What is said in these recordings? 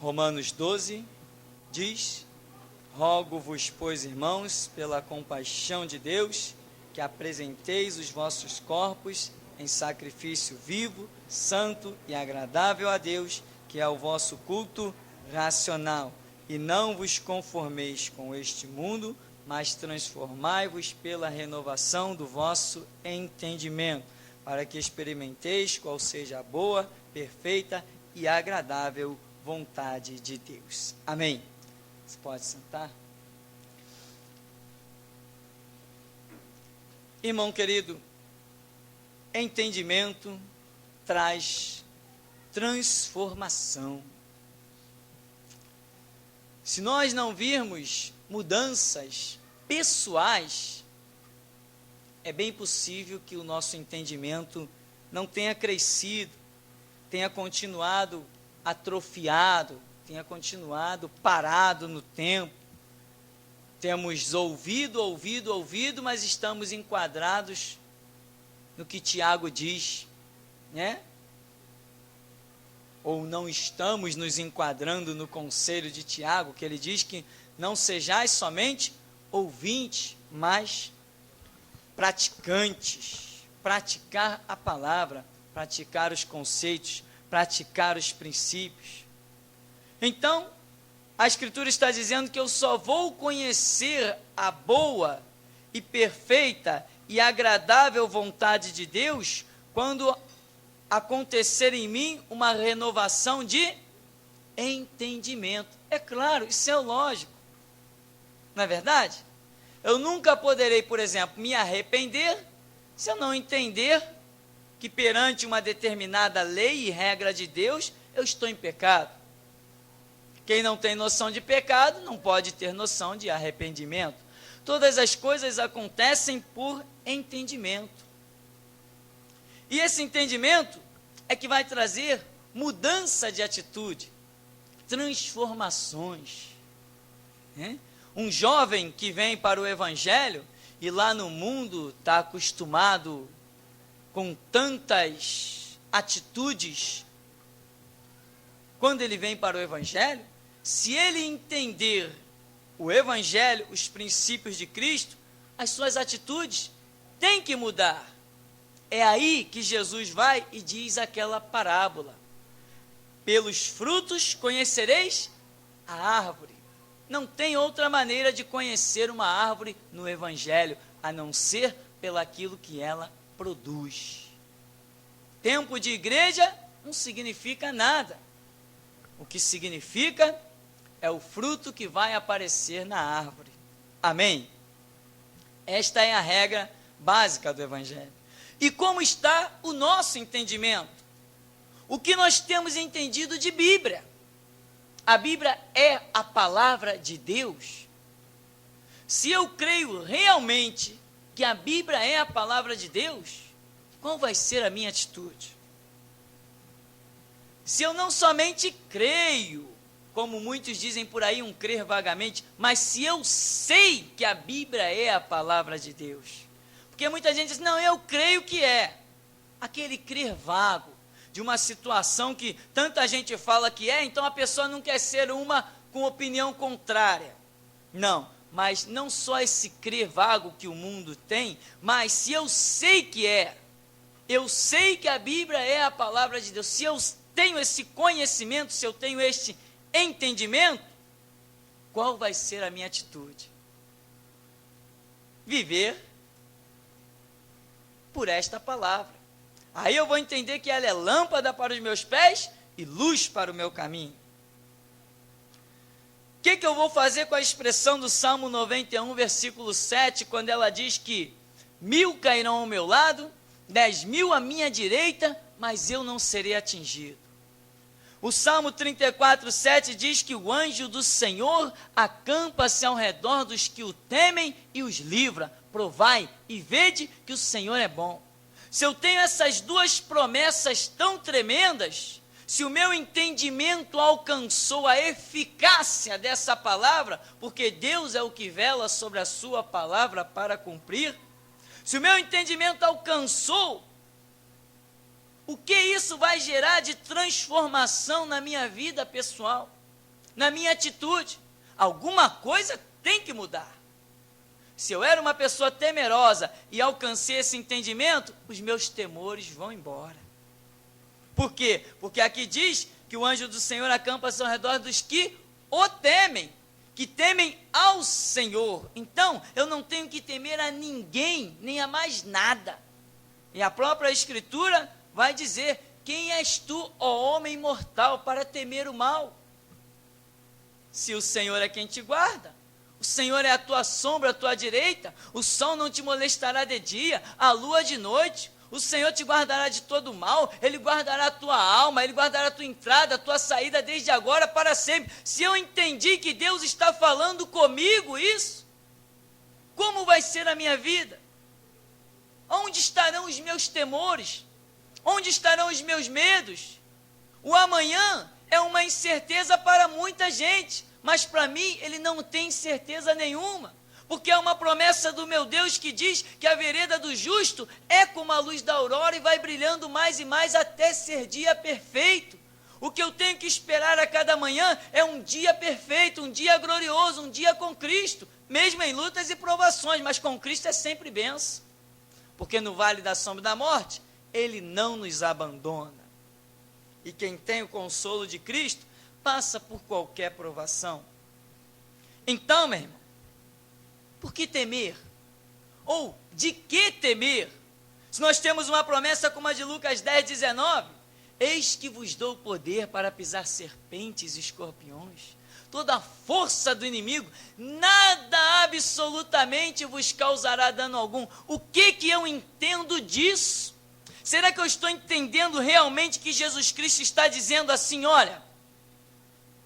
Romanos 12 diz: rogo-vos, pois, irmãos, pela compaixão de Deus, que apresenteis os vossos corpos em sacrifício vivo, santo e agradável a Deus, que é o vosso culto racional. E não vos conformeis com este mundo, mas transformai-vos pela renovação do vosso entendimento, para que experimenteis qual seja a boa, perfeita e agradável vontade de Deus. Amém. Você pode sentar? Irmão querido, entendimento traz transformação. Se nós não virmos mudanças pessoais, é bem possível que o nosso entendimento não tenha crescido, tenha continuado atrofiado, tenha continuado parado no tempo. Temos ouvido, mas estamos enquadrados no que Tiago diz, né? Ou não estamos nos enquadrando no conselho de Tiago, que ele diz que não sejais somente ouvintes, mas praticantes. Praticar a palavra, praticar os conceitos, praticar os princípios. Então, a Escritura está dizendo que eu só vou conhecer a boa e perfeita e agradável vontade de Deus quando acontecer em mim uma renovação de entendimento. É claro, isso é lógico. Não é verdade? Eu nunca poderei, por exemplo, me arrepender se eu não entender que perante uma determinada lei e regra de Deus, eu estou em pecado. Quem não tem noção de pecado, não pode ter noção de arrependimento. Todas as coisas acontecem por entendimento. E esse entendimento é que vai trazer mudança de atitude, transformações. Um jovem que vem para o Evangelho e lá no mundo está acostumado com tantas atitudes, quando ele vem para o Evangelho, se ele entender o Evangelho, os princípios de Cristo, as suas atitudes têm que mudar. É aí que Jesus vai e diz aquela parábola: pelos frutos conhecereis a árvore. Não tem outra maneira de conhecer uma árvore no Evangelho, a não ser pelaquilo que ela produz. Tempo de igreja não significa nada. O que significa é o fruto que vai aparecer na árvore. Amém? Esta é a regra básica do Evangelho. E como está o nosso entendimento? O que nós temos entendido de Bíblia? A Bíblia é a palavra de Deus? Se eu creio realmente que a Bíblia é a palavra de Deus, qual vai ser a minha atitude? Se eu não somente creio, como muitos dizem por aí, um crer vagamente, mas se eu sei que a Bíblia é a palavra de Deus, porque muita gente diz, não, eu creio que é, aquele crer vago, de uma situação que tanta gente fala que é, então a pessoa não quer ser uma com opinião contrária. Não, mas não só esse crer vago que o mundo tem, mas se eu sei que é, eu sei que a Bíblia é a palavra de Deus, se eu tenho esse conhecimento, se eu tenho este entendimento, qual vai ser a minha atitude? Viver por esta palavra. Aí eu vou entender que ela é lâmpada para os meus pés e luz para o meu caminho. O que eu vou fazer com a expressão do Salmo 91, versículo 7, quando ela diz que 1000 cairão ao meu lado, 10.000 à minha direita, mas eu não serei atingido? O Salmo 34, 7 diz que o anjo do Senhor acampa-se ao redor dos que o temem e os livra. Provai e vede que o Senhor é bom. Se eu tenho essas duas promessas tão tremendas, se o meu entendimento alcançou a eficácia dessa palavra, porque Deus é o que vela sobre a sua palavra para cumprir, se o meu entendimento alcançou, o que isso vai gerar de transformação na minha vida pessoal? na minha atitude. Alguma coisa tem que mudar. Se eu era uma pessoa temerosa e alcancei esse entendimento, os meus temores vão embora. Por quê? Porque aqui diz que o anjo do Senhor acampa-se ao redor dos que o temem, que temem ao Senhor. Então, eu não tenho que temer a ninguém, nem a mais nada. E a própria Escritura vai dizer: quem és tu, ó homem mortal, para temer o mal? Se o Senhor é quem te guarda, o Senhor é a tua sombra, a tua direita, o sol não te molestará de dia, a lua de noite, o Senhor te guardará de todo mal, Ele guardará a tua alma, Ele guardará a tua entrada, a tua saída, desde agora para sempre. Se eu entendi que Deus está falando comigo isso, como vai ser a minha vida? Onde estarão os meus temores? Onde estarão os meus medos? O amanhã é uma incerteza para muita gente, mas para mim ele não tem certeza nenhuma, porque é uma promessa do meu Deus que diz que a vereda do justo é como a luz da aurora e vai brilhando mais e mais até ser dia perfeito. O que eu tenho que esperar a cada manhã é um dia perfeito, um dia glorioso, um dia com Cristo, mesmo em lutas e provações, mas com Cristo é sempre bênção, porque no vale da sombra da morte, Ele não nos abandona. E quem tem o consolo de Cristo, passa por qualquer provação. Então, meu irmão, por que temer? Ou de que temer? Se nós temos uma promessa como a de Lucas 10:19, eis que vos dou poder para pisar serpentes e escorpiões, toda a força do inimigo, nada absolutamente vos causará dano algum. O que eu entendo disso? Será que eu estou entendendo realmente que Jesus Cristo está dizendo assim: olha,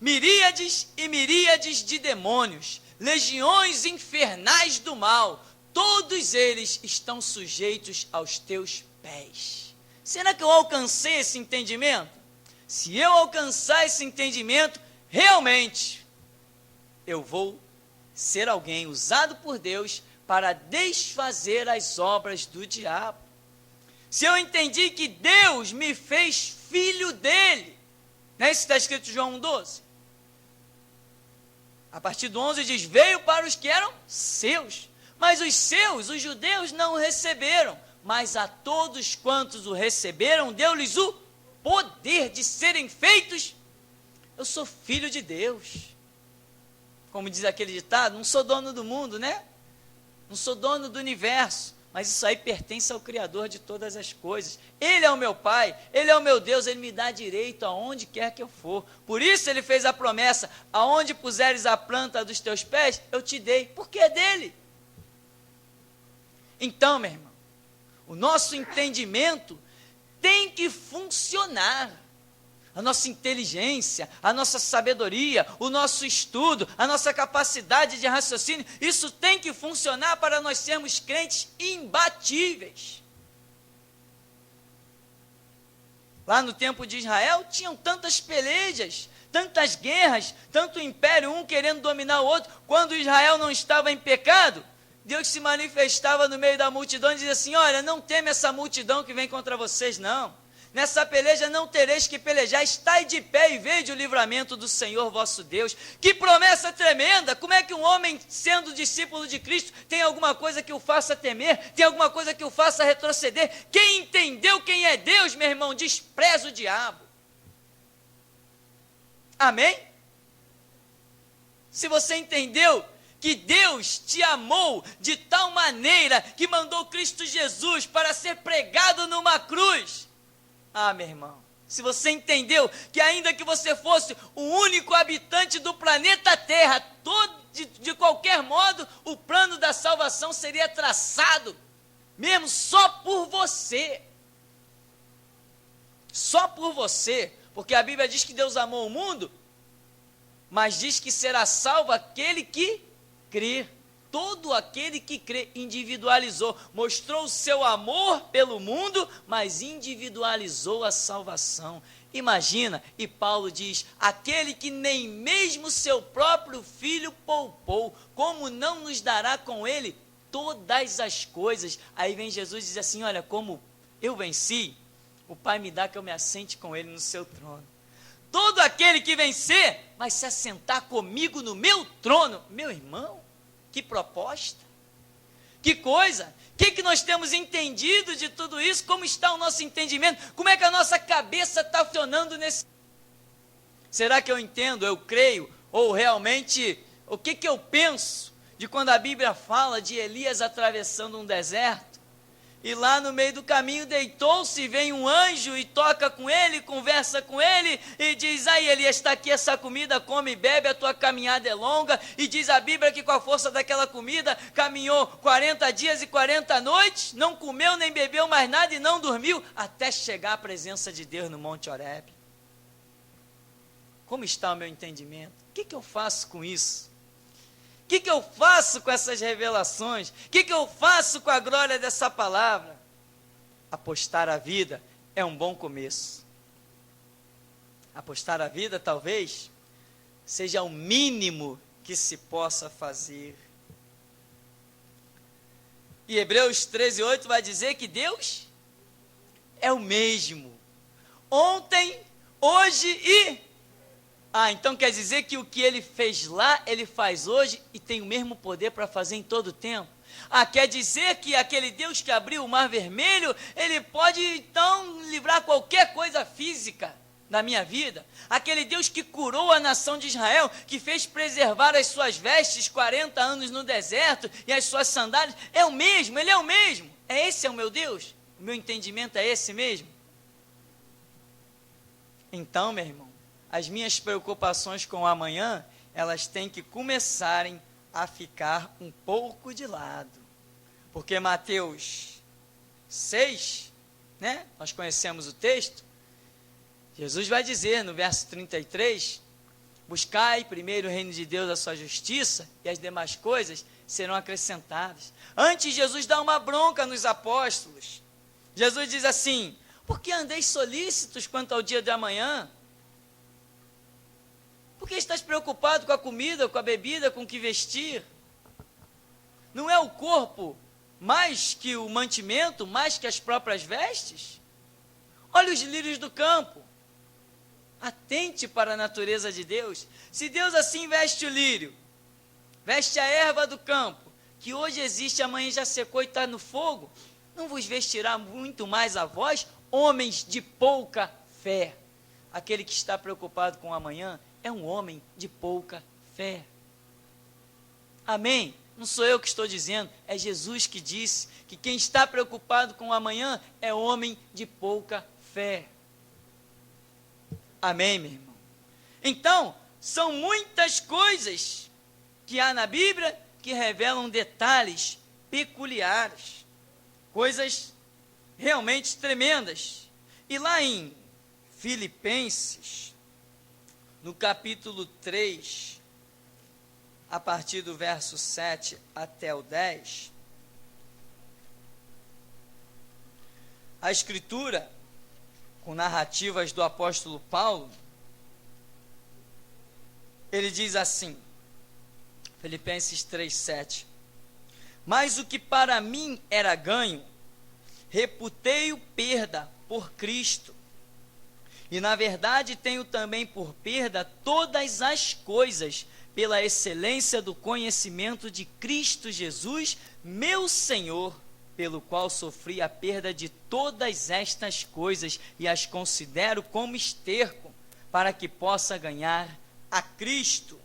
miríades e miríades de demônios, legiões infernais do mal, todos eles estão sujeitos aos teus pés? Será que eu alcancei esse entendimento? Se eu alcançar esse entendimento, realmente eu vou ser alguém usado por Deus para desfazer as obras do diabo. Se eu entendi que Deus me fez filho dele, não é isso que está escrito em João 1,12? A partir do 11 diz: veio para os que eram seus, mas os seus, os judeus, não o receberam, mas a todos quantos o receberam, deu-lhes o poder de serem feitos. Eu sou filho de Deus. Como diz aquele ditado, não sou dono do mundo, né? Não sou dono do universo, mas isso aí pertence ao Criador de todas as coisas. Ele é o meu Pai, Ele é o meu Deus, Ele me dá direito aonde quer que eu for. Por isso Ele fez a promessa: aonde puseres a planta dos teus pés, eu te dei, porque é dele. Então, meu irmão, o nosso entendimento tem que funcionar. A nossa inteligência, a nossa sabedoria, o nosso estudo, a nossa capacidade de raciocínio, isso tem que funcionar para nós sermos crentes imbatíveis. Lá no tempo de Israel, tinham tantas pelejas, tantas guerras, tanto império, um querendo dominar o outro. Quando Israel não estava em pecado, Deus se manifestava no meio da multidão e dizia assim: olha, não teme essa multidão que vem contra vocês, não. Nessa peleja não tereis que pelejar, estai de pé e vede o livramento do Senhor vosso Deus. Que promessa tremenda! Como é que um homem, sendo discípulo de Cristo, tem alguma coisa que o faça temer? Tem alguma coisa que o faça retroceder? Quem entendeu quem é Deus, meu irmão, despreza o diabo. Amém? Se você entendeu que Deus te amou de tal maneira que mandou Cristo Jesus para ser pregado numa cruz, meu irmão, se você entendeu que ainda que você fosse o único habitante do planeta Terra, de qualquer modo, o plano da salvação seria traçado, mesmo só por você. Só por você, porque a Bíblia diz que Deus amou o mundo, mas diz que será salvo aquele que crer. Todo aquele que crê, individualizou, mostrou o seu amor pelo mundo, mas individualizou a salvação. Imagina, e Paulo diz: aquele que nem mesmo seu próprio filho poupou, como não nos dará com ele todas as coisas? Aí vem Jesus e diz assim: olha, como eu venci, o Pai me dá que eu me assente com ele no seu trono. todo aquele que vencer vai se assentar comigo no meu trono. Meu irmão, que proposta, que coisa, o que nós temos entendido de tudo isso? Como está o nosso entendimento? Como é que a nossa cabeça está funcionando nesse... Será que eu entendo, eu creio, ou realmente, o que eu penso de quando a Bíblia fala de Elias atravessando um deserto? E lá no meio do caminho deitou-se, vem um anjo e toca com ele, conversa com ele, e diz, aí Elias, está aqui essa comida, come e bebe, a tua caminhada é longa, e diz a Bíblia que com a força daquela comida, caminhou 40 dias e 40 noites, não comeu nem bebeu mais nada e não dormiu, até chegar à presença de Deus no Monte Horebe. Como está o meu entendimento? O que eu faço com isso? O que eu faço com essas revelações? O que eu faço com a glória dessa palavra? Apostar a vida é um bom começo. Apostar a vida, talvez, seja o mínimo que se possa fazer. E Hebreus 13:8 vai dizer que Deus é o mesmo. Ontem, hoje e... então quer dizer que o que ele fez lá, ele faz hoje e tem o mesmo poder para fazer em todo o tempo. Quer dizer que aquele Deus que abriu o mar vermelho, ele pode então livrar qualquer coisa física da minha vida. Aquele Deus que curou a nação de Israel, que fez preservar as suas vestes 40 anos no deserto e as suas sandálias, é o mesmo, ele é o mesmo. Esse é o meu Deus? O meu entendimento é esse mesmo? Então, meu irmão, as minhas preocupações com o amanhã, elas têm que começarem a ficar um pouco de lado. Porque Mateus 6, né? Nós conhecemos o texto. Jesus vai dizer no verso 33, buscai primeiro o reino de Deus, a sua justiça, e as demais coisas serão acrescentadas. Antes, Jesus dá uma bronca nos apóstolos. Jesus diz assim, por que andeis solícitos quanto ao dia de amanhã? Por que estás preocupado com a comida, com a bebida, com o que vestir? Não é o corpo mais que o mantimento, mais que as próprias vestes? Olha os lírios do campo. Atente para a natureza de Deus. Se Deus assim veste o lírio, veste a erva do campo, que hoje existe, amanhã já secou e está no fogo, não vos vestirá muito mais a vós, homens de pouca fé? Aquele que está preocupado com o amanhã é um homem de pouca fé. Amém? Não sou eu que estou dizendo, é Jesus que disse que quem está preocupado com o amanhã é homem de pouca fé. Amém, meu irmão? Então, são muitas coisas que há na Bíblia que revelam detalhes peculiares, coisas realmente tremendas. E lá em Filipenses, no capítulo 3, a partir do verso 7 até o 10, a Escritura, com narrativas do apóstolo Paulo, ele diz assim, Filipenses 3:7, mas o que para mim era ganho, reputei-o perda por Cristo. E na verdade tenho também por perda todas as coisas, pela excelência do conhecimento de Cristo Jesus, meu Senhor, pelo qual sofri a perda de todas estas coisas e as considero como esterco, para que possa ganhar a Cristo.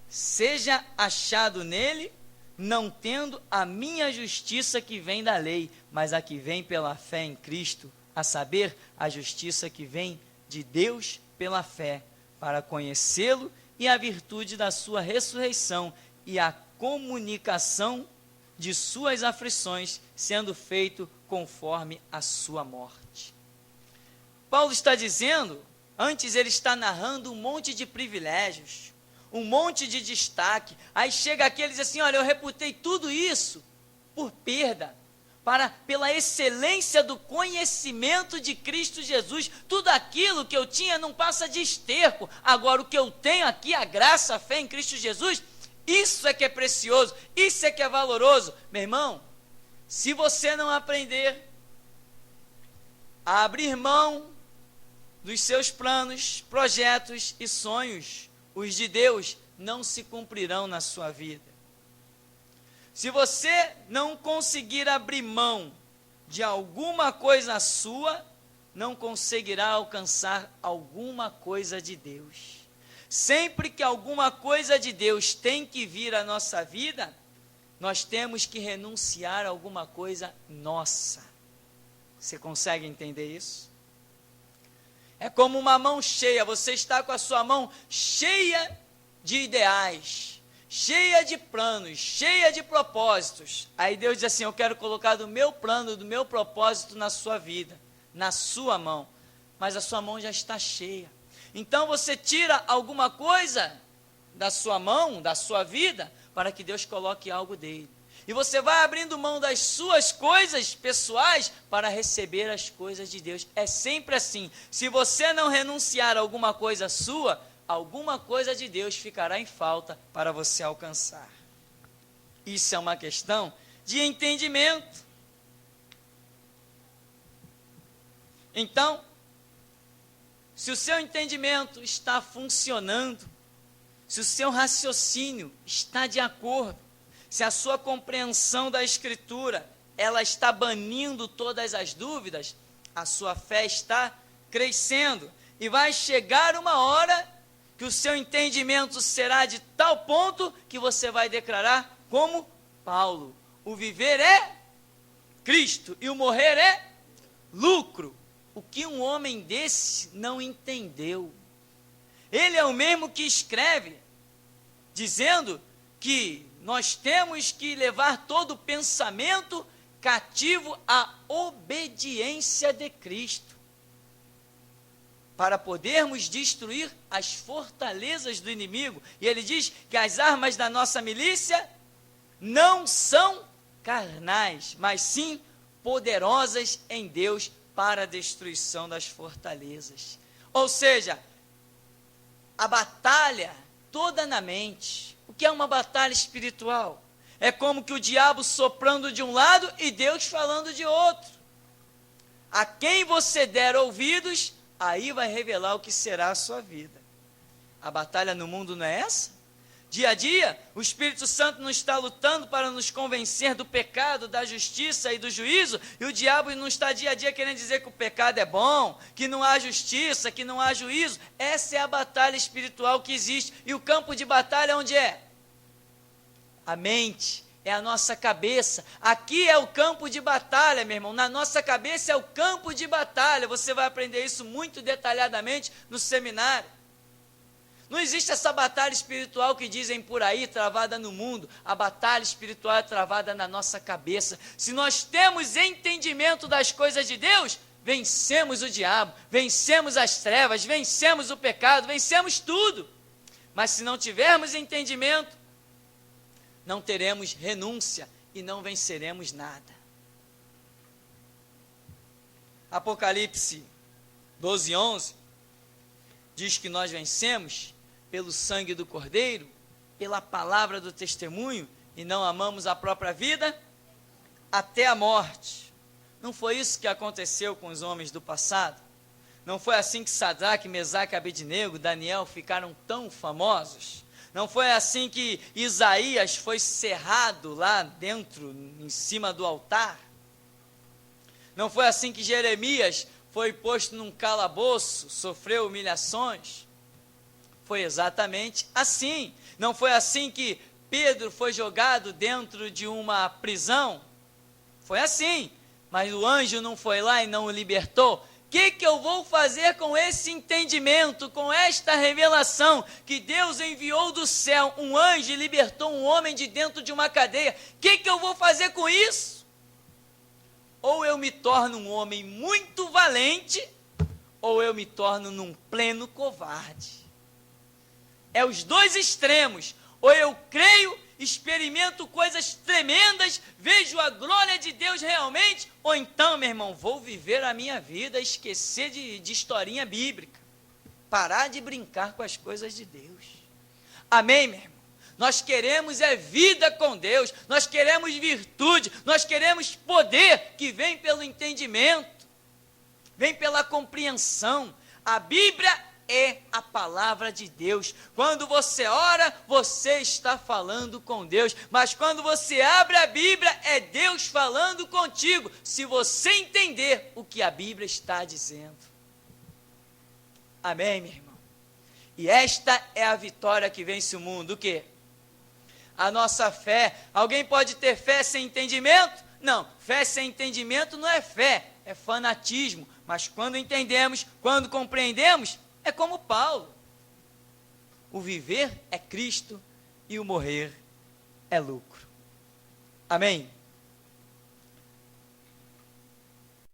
Seja achado nele, não tendo a minha justiça que vem da lei, mas a que vem pela fé em Cristo, a saber, a justiça que vem de Deus pela fé, para conhecê-lo e a virtude da sua ressurreição e a comunicação de suas aflições, sendo feito conforme a sua morte. Paulo está dizendo, antes ele está narrando um monte de privilégios, um monte de destaque, aí chega aqui e diz assim, olha, eu reputei tudo isso por perda, pela excelência do conhecimento de Cristo Jesus, tudo aquilo que eu tinha não passa de esterco, agora o que eu tenho aqui, a graça, a fé em Cristo Jesus, isso é que é precioso, isso é que é valoroso. Meu irmão, se você não aprender a abrir mão dos seus planos, projetos e sonhos, os de Deus, não se cumprirão na sua vida. Se você não conseguir abrir mão de alguma coisa sua, não conseguirá alcançar alguma coisa de Deus. Sempre que alguma coisa de Deus tem que vir à nossa vida, nós temos que renunciar a alguma coisa nossa. Você consegue entender isso? É como uma mão cheia, você está com a sua mão cheia de ideais, cheia de planos, cheia de propósitos. Aí Deus diz assim, eu quero colocar do meu plano, do meu propósito na sua vida, na sua mão. Mas a sua mão já está cheia. Então você tira alguma coisa da sua mão, da sua vida, para que Deus coloque algo dele. E você vai abrindo mão das suas coisas pessoais para receber as coisas de Deus. É sempre assim. Se você não renunciar a alguma coisa sua, alguma coisa de Deus ficará em falta para você alcançar. Isso é uma questão de entendimento. Então, se o seu entendimento está funcionando, se o seu raciocínio está de acordo, se a sua compreensão da Escritura, ela está banindo todas as dúvidas, a sua fé está crescendo. E vai chegar uma hora que o seu entendimento será de tal ponto que você vai declarar como Paulo: o viver é Cristo e o morrer é lucro. O que um homem desse não entendeu? Ele é o mesmo que escreve, dizendo que nós temos que levar todo pensamento cativo à obediência de Cristo, para podermos destruir as fortalezas do inimigo. E ele diz que as armas da nossa milícia não são carnais, mas sim poderosas em Deus para a destruição das fortalezas. Ou seja, a batalha toda na mente. O que é uma batalha espiritual? É como que o diabo soprando de um lado e Deus falando de outro. A quem você der ouvidos, aí vai revelar o que será a sua vida. A batalha no mundo não é essa? Dia a dia, o Espírito Santo não está lutando para nos convencer do pecado, da justiça e do juízo, e o diabo não está dia a dia querendo dizer que o pecado é bom, que não há justiça, que não há juízo. Essa é a batalha espiritual que existe. E o campo de batalha onde é? A mente, é a nossa cabeça. Aqui é o campo de batalha, meu irmão. Na nossa cabeça é o campo de batalha. Você vai aprender isso muito detalhadamente no seminário. Não existe essa batalha espiritual que dizem por aí, travada no mundo. A batalha espiritual é travada na nossa cabeça. Se nós temos entendimento das coisas de Deus, vencemos o diabo, vencemos as trevas, vencemos o pecado, vencemos tudo. Mas se não tivermos entendimento, não teremos renúncia e não venceremos nada. Apocalipse 12:11 diz que nós vencemos pelo sangue do Cordeiro, pela palavra do testemunho, e não amamos a própria vida até a morte. Não foi isso que aconteceu com os homens do passado? Não foi assim que Sadraque, Mesaque, Abednego, Daniel ficaram tão famosos? Não foi assim que Isaías foi cerrado lá dentro, em cima do altar? Não foi assim que Jeremias foi posto num calabouço, sofreu humilhações? Foi exatamente assim. Não foi assim que Pedro foi jogado dentro de uma prisão? Foi assim, mas o anjo não foi lá e não o libertou. O que eu vou fazer com esse entendimento, com esta revelação, que Deus enviou do céu um anjo e libertou um homem de dentro de uma cadeia? O que eu vou fazer com isso? Ou eu me torno um homem muito valente, ou eu me torno num pleno covarde. É os dois extremos. Ou eu creio, experimento coisas tremendas, vejo a glória de Deus realmente, ou então, meu irmão, vou viver a minha vida, esquecer de historinha bíblica, parar de brincar com as coisas de Deus. Amém, meu irmão? Nós queremos vida com Deus, nós queremos virtude, nós queremos poder que vem pelo entendimento, vem pela compreensão. A Bíblia é a palavra de Deus. Quando você ora, você está falando com Deus. Mas quando você abre a Bíblia, é Deus falando contigo, se você entender o que a Bíblia está dizendo. Amém, meu irmão? E esta é a vitória que vence o mundo. O quê? A nossa fé. Alguém pode ter fé sem entendimento? Não, fé sem entendimento não é fé, é fanatismo. Mas quando entendemos, quando compreendemos, é como Paulo. O viver é Cristo e o morrer é lucro. Amém?